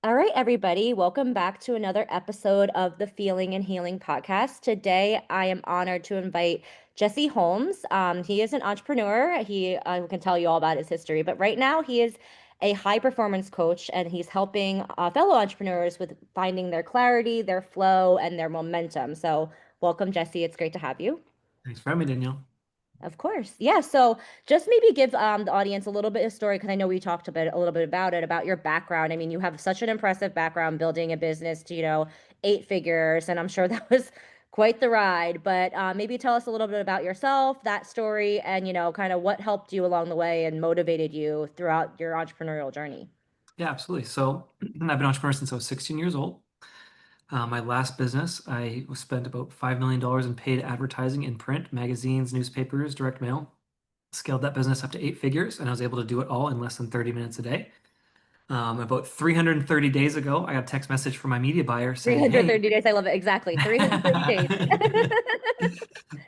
All right, everybody, welcome back to another episode of the Feeling and Healing podcast. Today, I am honored to invite Jesse Holmes. He is an entrepreneur. I can tell you all about his history, but right now he is a high performance coach and he's helping fellow entrepreneurs with finding their clarity, their flow, and their momentum. So, welcome, Jesse. It's great to have you. Thanks for having me, Danielle. Of course. Yeah. So just maybe give the audience a little bit of story because I know we talked a little bit about it, about your background. I mean, you have such an impressive background building a business to, 8 figures, and I'm sure that was quite the ride. But maybe tell us a little bit about yourself, that story, and kind of what helped you along the way and motivated you throughout your entrepreneurial journey. Yeah, absolutely. So I've been an entrepreneur since I was 16 years old. My last business, I spent about $5 million in paid advertising in print, magazines, newspapers, direct mail. Scaled that business up to 8 figures, and I was able to do it all in less than 30 minutes a day. About 330 days ago, I got a text message from my media buyer saying, "Hey." 330 days. I love it. Exactly. 330 days.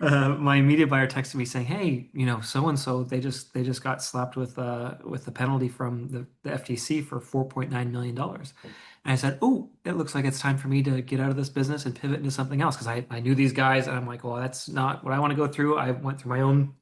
My media buyer texted me saying, "Hey, so and so they just got slapped with the penalty from the FTC for $4.9 million." And I said, "Oh, it looks like it's time for me to get out of this business and pivot into something else." Because I knew these guys, and I'm like, "Well, that's not what I want to go through." I went through my own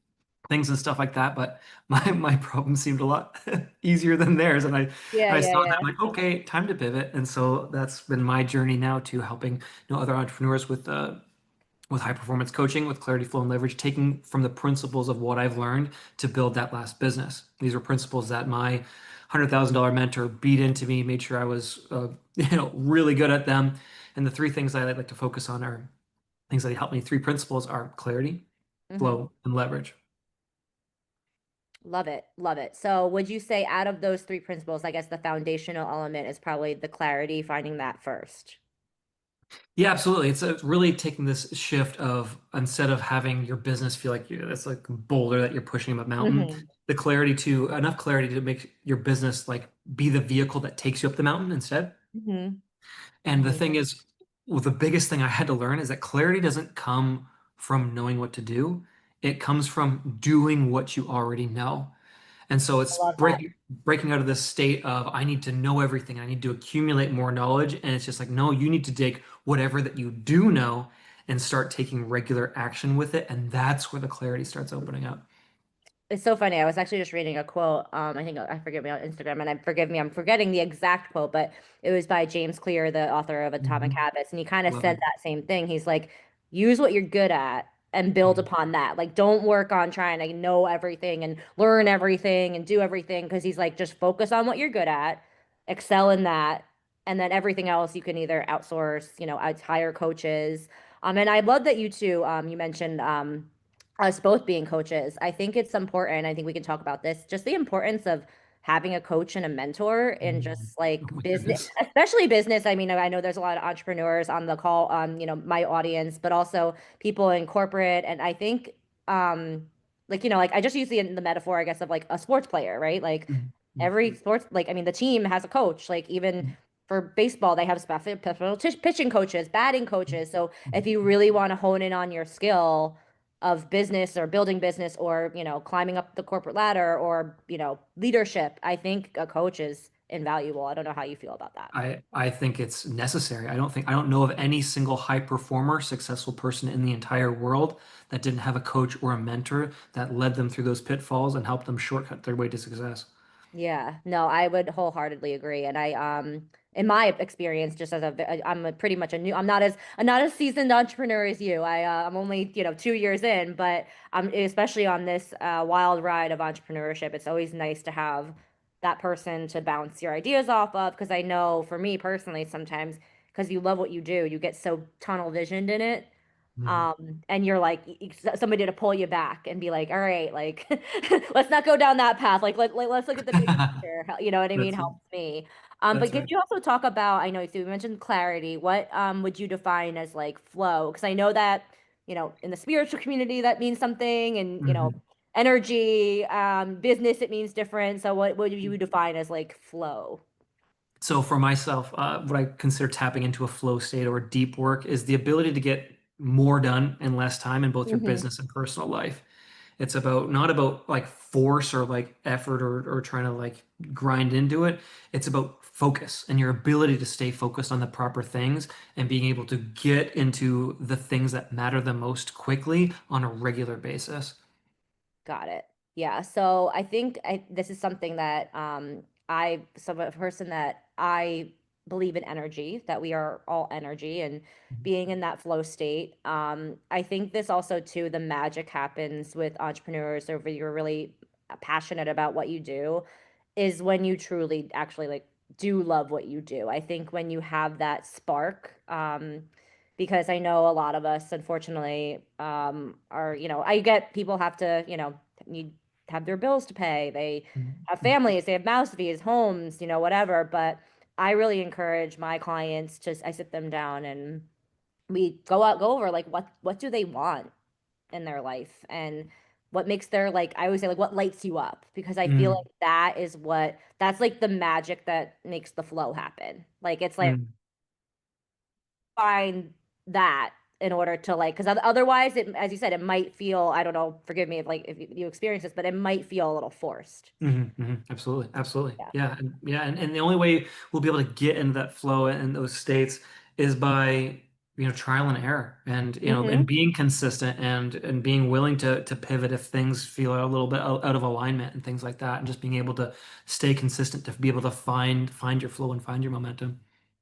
things and stuff like that, but my problem seemed a lot easier than theirs. And Yeah, I yeah, saw that, yeah. I'm like, okay, time to pivot. And so that's been my journey now to helping other entrepreneurs with high performance coaching, with clarity, flow, and leverage, taking from the principles of what I've learned to build that last business. These were principles that my $100,000 mentor beat into me, made sure I was, really good at them. And the three things I like to focus on are things that help me. Three principles are clarity, Hmm. flow, and leverage. Love it. Love it. So, would you say out of those three principles, I guess the foundational element is probably the clarity, finding that first? Yeah, absolutely. It's really taking this shift of instead of having your business feel like it's like a boulder that you're pushing up a mountain, Hmm. the clarity to enough clarity to make your business like be the vehicle that takes you up the mountain instead. Hmm. And the Hmm. thing is, well, the biggest thing I had to learn is that clarity doesn't come from knowing what to do. It comes from doing what you already know. And so I it's love that. breaking out of this state of I need to know everything. I need to accumulate more knowledge. And it's just like, no, you need to take whatever that you do know and start taking regular action with it. And that's where the clarity starts opening up. It's so funny. I was actually just reading a quote. I think I forget me on Instagram, and I forgive me, I'm forgetting the exact quote, but it was by James Clear, the author of Atomic Mhm. Habits, and he kind of Love said it. that same thing. He's like, use what you're good at and build Mhm. upon that. Like, don't work on trying to know everything and learn everything and do everything because he's like, just focus on what you're good at, excel in that, and then everything else you can either outsource, hire coaches. And I love that you too. You mentioned us both being coaches. I think it's important. I think we can talk about this, just the importance of having a coach and a mentor in Mhm. just Oh like my business, goodness. especially business. I mean, I know there's a lot of entrepreneurs on the call, my audience, but also people in corporate. And I think, like I just use the metaphor, I guess, of like a sports player, right? Like Mhm. every sports, like, I mean, the team has a coach, like even for baseball, they have special pitching coaches, batting coaches. So if you really want to hone in on your skill, of business or building business or climbing up the corporate ladder or leadership, I think a coach is invaluable. I don't know how you feel about that. I think it's necessary. I don't know of any single high performer, successful person in the entire world that didn't have a coach or a mentor that led them through those pitfalls and helped them shortcut their way to success. Yeah, no, I would wholeheartedly agree. And in my experience, just I'm pretty much a new, I'm not as seasoned entrepreneur as you. I'm only, 2 years in, but especially on this wild ride of entrepreneurship, it's always nice to have that person to bounce your ideas off of. Because I know for me personally, sometimes because you love what you do, you get so tunnel visioned in it, Mhm. and you're like somebody to pull you back and be like, all right, like let's not go down that path, like let's look at the big picture, you know what I mean, That's helps me. But that's could right. you also talk about, I know so you mentioned clarity, what would you define as like flow? Because I know that in the spiritual community that means something, and Mhm. energy, business, it means different. So what would you define as like flow? So for myself, what I consider tapping into a flow state or deep work is the ability to get more done in less time in both your Hmm. business and personal life. It's about not about like force or like effort or trying to like grind into it. It's about focus and your ability to stay focused on the proper things and being able to get into the things that matter the most quickly on a regular basis. Got it. Yeah. So I think this is something that some a person that I believe in energy, that we are all energy and being in that flow state. I think this also too, the magic happens with entrepreneurs, or if you're really passionate about what you do, is when you truly actually like do love what you do. I think when you have that spark, because I know a lot of us, unfortunately, are, I get people have to, need have their bills to pay. They have Mhm. families, they have mouse fees, homes, whatever. But I really encourage my clients to, I sit them down and we go over like what do they want in their life, and what makes their, like, I always say, like, what lights you up, because I feel Mm, like that's like the magic that makes the flow happen. Like it's like mm, find that in order to, like, because otherwise it, as you said, it might feel, I don't know, forgive me if, like, if you experience this, but it might feel a little forced. Absolutely, absolutely. Yeah. And the only way we'll be able to get into that flow and those states is by, trial and error and, and Hmm. being consistent and being willing to pivot if things feel a little bit out of alignment and things like that, and just being able to stay consistent to be able to find your flow and find your momentum.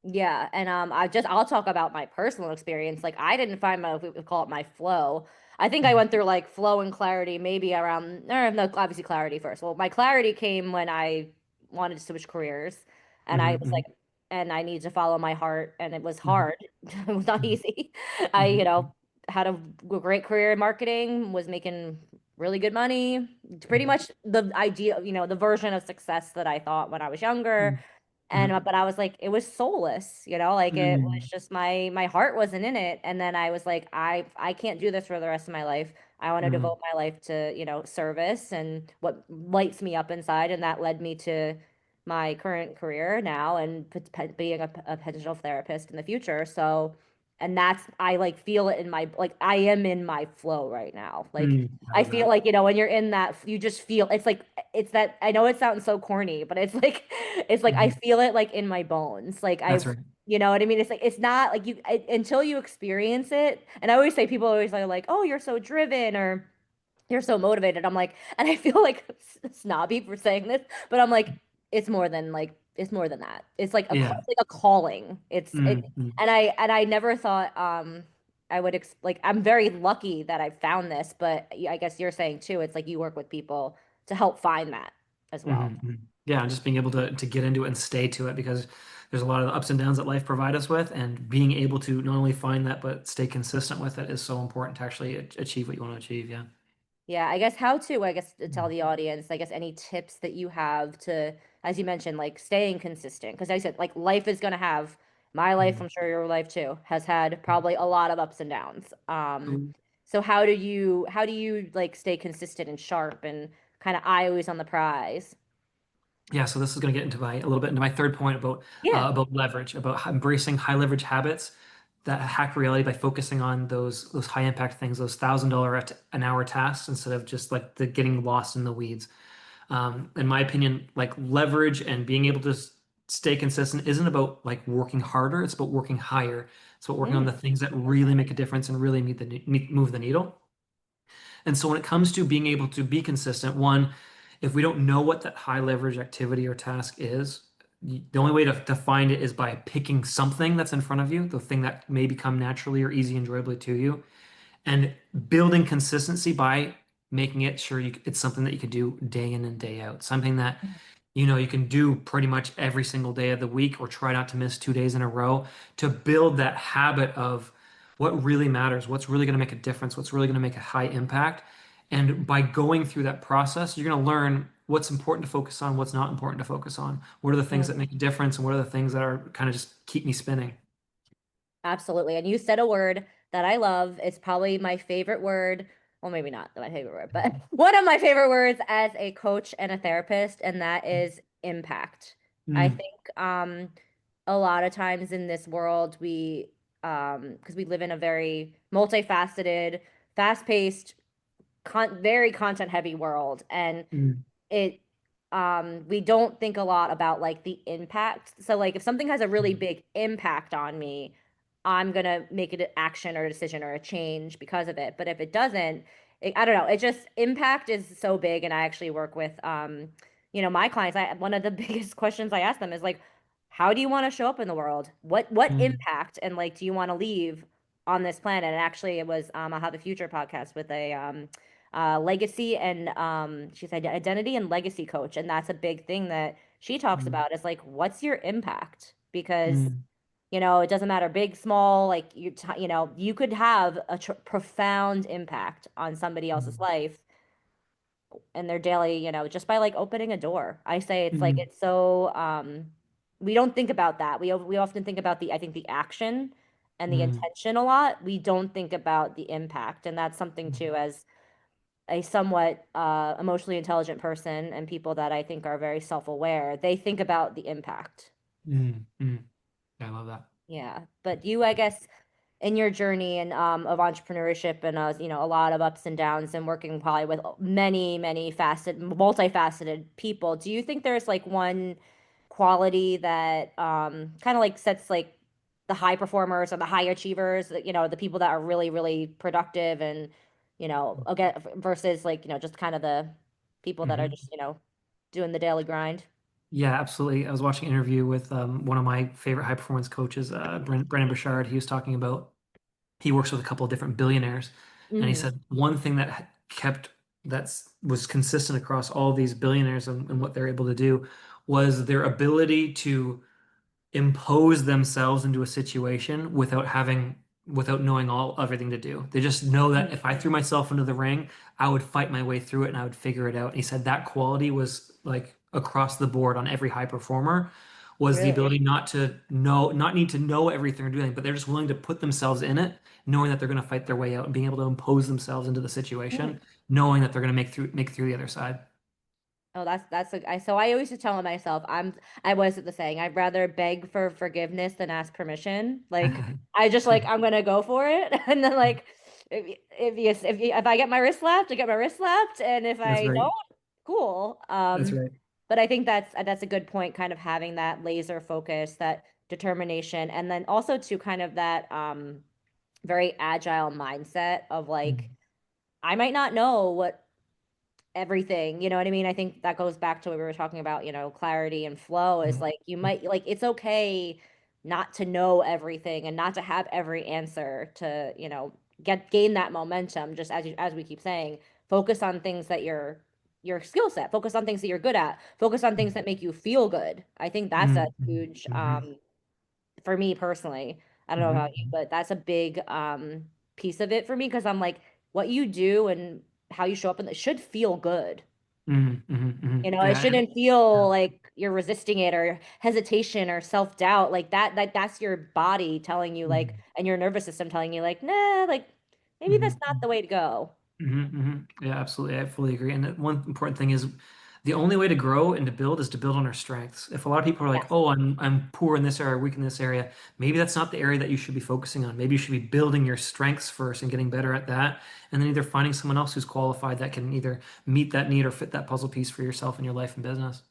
Yeah, and I'll talk about my personal experience. Like I didn't find my, we call it my flow. I think I went through like flow and clarity maybe around, or no, obviously clarity first. Well, my clarity came when I wanted to switch careers, and I was Mm-hmm, like, and I needed to follow my heart, and it was hmm hard. It was not hmm easy. I, had a great career in marketing, was making really good money, pretty much the idea, the version of success that I thought when I was younger. And hmm but I was like, it was soulless, like it was hmm just my heart wasn't in it. And then I was like, I can't do this for the rest of my life. I want to hmm devote my life to, service and what lights me up inside. And that led me to my current career now, and being a potential therapist in the future. So, and that's, I like feel it in my, like, I am in my flow right now. Like I I love feel that. like, when you're in that, you just feel, it's like, it's that, I know it sounds so corny, but it's like, it's like I Hmm feel it like in my bones. Like That's I, right. you know what I mean? It's like, it's not like until you experience it. And I always say, people always are like, oh, you're so driven, or you're so motivated. I'm like, and I feel like snobby for saying this, but I'm like, it's more than that. It's like Yeah. it's like a calling. Mm-hmm. And I never thought I would like, I'm very lucky that I found this, but I guess you're saying too, it's like you work with people to help find that as well. Yeah, and just being able to get into it and stay to it, because there's a lot of ups and downs that life provide us with, and being able to not only find that but stay consistent with it is so important to actually achieve what you want to achieve. Yeah. Yeah, I guess how to, I guess, to tell the audience, I guess, any tips that you have to, as you mentioned, like staying consistent. Because I said, like, life is going to have, my life, I'm sure your life too, has had probably a lot of ups and downs. Mhm. So how do you like stay consistent and sharp and kind of eye always on the prize? Yeah, so this is going to get into my a little bit into my third point Yeah. about leverage, about embracing high leverage habits that hack reality by focusing on those high impact things, those $1,000 an hour tasks instead of just like the getting lost in the weeds. In my opinion, like leverage and being able to stay consistent isn't about like working harder. It's about working higher. It's about working on the Mm, things that really make a difference and really move the needle. And so when it comes to being able to be consistent, one, if we don't know what that high leverage activity or task is, the only way to find it is by picking something that's in front of you, the thing that may become naturally or easy enjoyably to you, and building consistency by making it sure it's something that you can do day in and day out. Something that you can do pretty much every single day of the week, or try not to miss 2 days in a row, to build that habit of what really matters, what's really going to make a difference, what's really going to make a high impact. And by going through that process, you're going to learn what's important to focus on, what's not important to focus on. What are the things that mm. make a difference, and what are the things that are kind of just keep me spinning? Absolutely. And you said a word that I love. It's probably my favorite word. Well, maybe not my favorite word, but one of my favorite words as a coach and a therapist, and that is impact. I Mm, think a lot of times in this world, because we live in a very multifaceted, fast-paced very content heavy world, and Mm, it we don't think a lot about like the impact. So like if something has a really mm, big impact on me, I'm gonna make it an action or a decision or a change because of it. But if it doesn't, I don't know. It just impact is so big, and I actually work with my clients. I One of the biggest questions I ask them is like, how do you want to show up in the world? What mm, impact and like do you want to leave on this planet? And actually, it was I'll have a future podcast with a legacy and she said identity and legacy coach, and that's a big thing that she talks mm, about is like what's your impact, because mm, it doesn't matter big small, like you could have a profound impact on somebody else's mm, life in their daily, just by like opening a door. I say it's like mm, it's so we don't think about that. We often think about the I think the action and the mm, intention a lot. We don't think about the impact, and that's something mm, too as a somewhat emotionally intelligent person and people that I think are very self-aware, they think about the impact. mm. I love that. Yeah. But you, I guess, in your journey and of entrepreneurship and a lot of ups and downs and working probably with many, many multifaceted people, do you think there's like one quality that kind of like sets like the high performers or the high achievers, the people that are really, really productive and, again, versus like, just kind of the people that are Mhm. just, doing the daily grind? Yeah, absolutely. I was watching an interview with one of my favorite high performance coaches, Brendan Burchard. He was talking about he works with a couple of different billionaires, and he Hmm. said one thing that kept was consistent across all of these billionaires and what they're able to do was their ability to impose themselves into a situation without knowing everything to do. They just know that if I threw myself into the ring, I would fight my way through it and I would figure it out. And he said that quality was like across the board on every high performer was the Really? ability not need to know everything or do anything, but they're just willing to put themselves in it, knowing that they're going to fight their way out and being able to impose themselves into the situation, knowing that they're going to make it through the other side. Oh, so I always just tell myself I was the saying I'd rather beg for forgiveness than ask permission. Like I just like I'm gonna go for it, and then like if I get my wrist slapped, I get my wrist slapped, and if That's I right. don't, cool. That's right. But I think that's a good point, kind of having that laser focus, that determination, and then also to kind of that very agile mindset of like Mm, I might not know what everything, you know what I mean? I think that goes back to what we were talking about, clarity and flow is mm, like you might like it's okay not to know everything and not to have every answer to, gain that momentum, just as we keep saying, focus on things that your skill set, focus on things that you're good at, focus on things mm, that make you feel good. I think that's a mm, mm, huge mhm, for me personally. I don't know mhm, about you, but that's a big piece of it for me because I'm like what you do and how you show up in it should feel good. mhm, mhm, mhm. It Yeah, shouldn't feel like you're resisting it or hesitation or self-doubt like that. That's your body telling you like, mhm, and your nervous system telling you like, nah, like maybe that's mhm, not the way to go. mhm, mhm. Yeah, absolutely. I fully agree. And one important thing is the only way to grow and to build is to build on our strengths. If a lot of people are like, Yes. "Oh, I'm poor in this area, weak in this area," maybe that's not the area that you should be focusing on. Maybe you should be building your strengths first and getting better at that, and then either finding someone else who's qualified that can either meet that need or fit that puzzle piece for yourself in your life and business.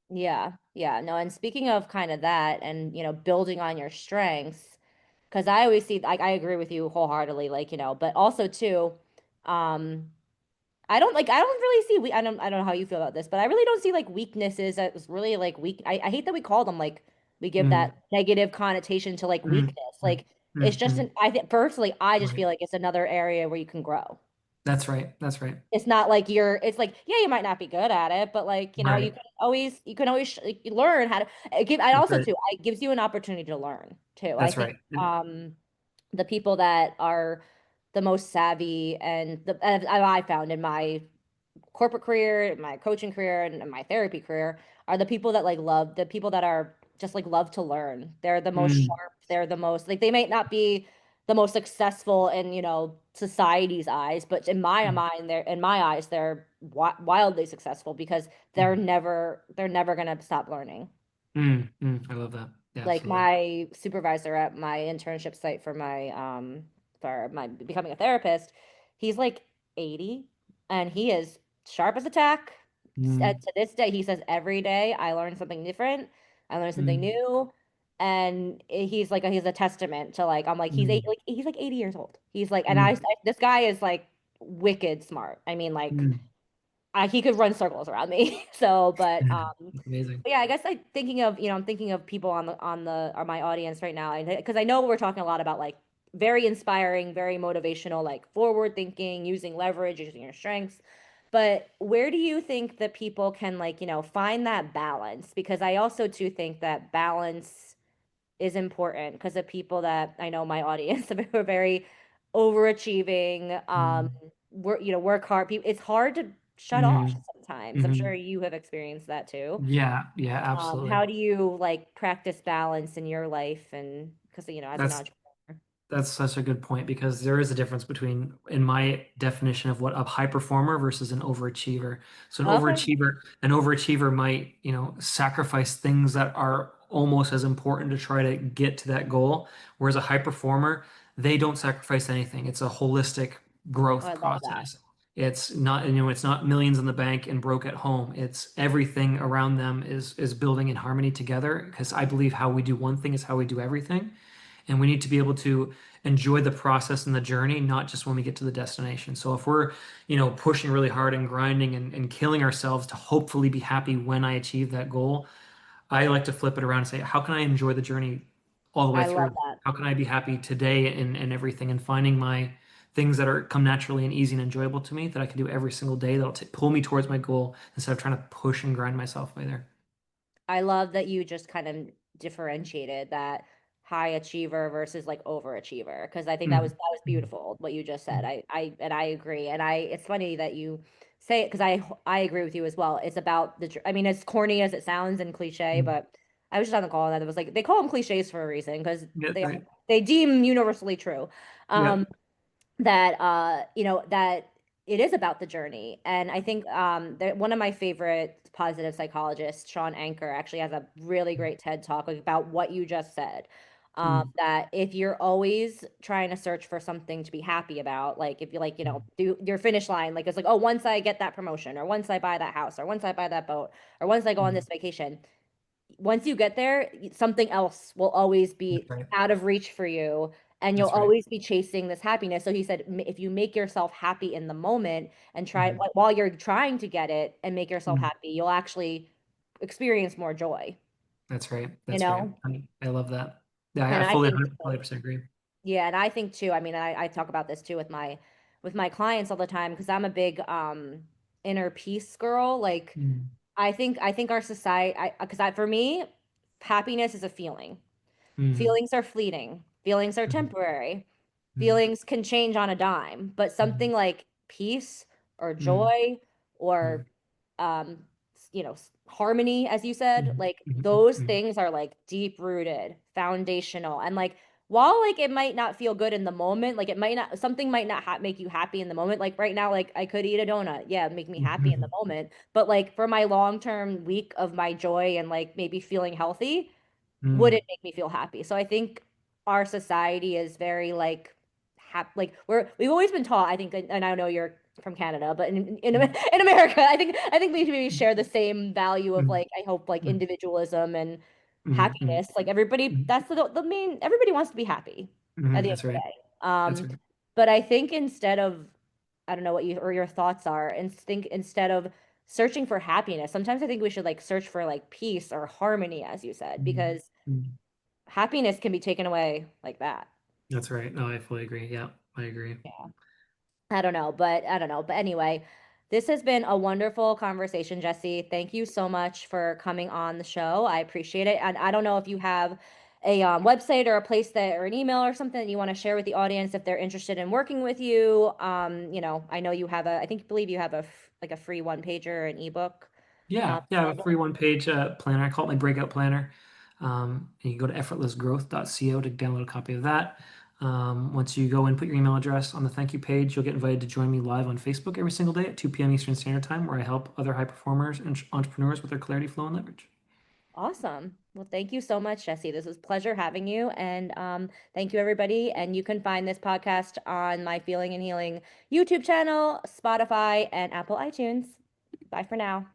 Yeah. Yeah. No, and speaking of kind of that and, building on your strengths, because I always see, like, I agree with you wholeheartedly, like, but also too, um, I don't really see I don't know how you feel about this, but I really don't see like weaknesses as really like weak. I hate that we call them like we give Mm, that negative connotation to like mm, weakness. mm, Like it's mm, just mm. an I think personally I just Right. feel like it's another area where you can grow. That's right. That's right. It's not like it's like yeah, you might not be good at it, but like, Right. you can always like, you learn how to I That's also right. too it gives you an opportunity to learn too. I That's think right. And the people that are the most savvy and I found in my corporate career, my coaching career, and my therapy career are the people that like love the people that are just like love to learn. They're the most mm, sharp. They're the most like they might not be the most successful in society's eyes, but in my mm, mind, they're in my eyes they're wildly successful because mm, they're never gonna stop learning. I love that. Yeah, Like absolutely. my supervisor at my internship site for my becoming a therapist, he's like 80. and he is sharp as a tack. Mm, To this day, he says every day I learn something different. I learn something mm, new, and he's a testament to like I'm like mm, he's like 80 years old. He's like, and mm, this guy is like wicked smart. I mean, like mm. he could run circles around me. So, Amazing. but yeah, I guess I thinking of, I'm thinking of people on the or my audience right now, because I know we're talking a lot about like very inspiring, very motivational, like forward thinking, using leverage, using your strengths. But where do you think that people can like, find that balance? Because I also too think that balance is important because of people that I know my audience who are very overachieving, Mm, work hard. It's hard to shut off mm, sometimes. I'm sure mm. you have experienced that too. Yeah, yeah, absolutely. How do you like practice balance in your life and because as an That's entrepreneur? That's such a good point because there is a difference between, in my definition of what a high performer versus an overachiever. So Okay. an overachiever might, sacrifice things that are almost as important to try to get to that goal. Whereas a high performer, they don't sacrifice anything. It's a holistic Oh, growth I love that. process. It's not millions in the bank and broke at home. It's everything around them is building in harmony together because I believe how we do one thing is how we do everything. And we need to be able to enjoy the process and the journey, not just when we get to the destination. So if we're, pushing really hard and grinding and killing ourselves to hopefully be happy when I achieve that goal, I like to flip it around and say, how can I enjoy the journey all the way I love through? that. How can I be happy today and everything and finding my things that are come naturally and easy and enjoyable to me that I can do every single day that'll pull me towards my goal instead of trying to push and grind myself by there. I love that you just kind of differentiated that high achiever versus like overachiever because I think Mhm. that was Mhm. beautiful what you just said. Mhm. I agree, and I it's funny that you say it because I agree with you as well. It's about I mean, as corny as it sounds and cliche, Mhm. but I was just on the call and it was like they call them cliches for a reason because Yeah, right. they deem universally true. Yeah. Um, that that it is about the journey, and I think that one of my favorite positive psychologists, Sean Anker, actually has a really great TED talk about what you just said. Mm. That if you're always trying to search for something to be happy about, like if you like Mm. do your finish line, like it's like, oh, once I get that promotion, or once I buy that house, or once I buy that boat, or once I go on Mm. this vacation, once you get there, something else will always That's be right. out of reach for you, and you'll That's right. always be chasing this happiness. So he said, If you make yourself happy in the moment and try Mhm. while you're trying to get it and make yourself Mm. happy, you'll actually experience more joy, That's right. you That's right. know? I love that. Yeah, I And I fully think 100% agree. yeah, and I think too, I mean, I talk about this too with my clients all the time because I'm a big inner peace girl. Like Mm. I think our society, for me, happiness is a feeling. Mm. Feelings are fleeting. Feelings are Mm. temporary. Mm. Feelings can change on a dime, but something Mm. like peace or Mm. joy or Mm. harmony, as you said, Mm. like Mm. those Mm. things are like deep rooted, foundational. And like while like it might not feel good in the moment, like it might not something might not make you happy in the moment. Like right now, like I could eat a donut. Yeah, make me happy in the Mm. moment. But like for my long-term week of my joy and like maybe feeling healthy, would Mm. it make me feel happy? So I think our society is very like like we've always been taught, I think, and I know you're from Canada, but Mm. in America, I think we maybe share the same value of Mm. like I hope like Mm. individualism and Mm. Mm. happiness. Like everybody, Mm. that's the main. Everybody wants to be happy at Mm. the end That's of the right. day. That's right. But I think instead of I don't know what you or your thoughts are, and think instead of searching for happiness, sometimes I think we should like search for like peace or harmony, as you said, Mm. because Mm. happiness can be taken away like that. That's right. No, I fully agree. Yeah, I agree. Yeah. I don't know. But anyway, this has been a wonderful conversation, Jesse. Thank you so much for coming on the show. I appreciate it. And I don't know if you have a website or a place that or an email or something that you want to share with the audience if they're interested in working with you. I know you have I think believe you have like a free one pager, an ebook. Yeah, I have a free Available. one-page planner. I call it my breakout planner. And you can go to effortlessgrowth.co to download a copy of that. Once you go and put your email address on the thank you page, you'll get invited to join me live on Facebook every single day at 2 p.m. Eastern Standard Time, where I help other high performers and entrepreneurs with their clarity, flow, and leverage. Awesome. Well, thank you so much, Jesse. This was a pleasure having you. And thank you, everybody. And you can find this podcast on my Feeling and Healing YouTube channel, Spotify, and Apple iTunes. Bye for now.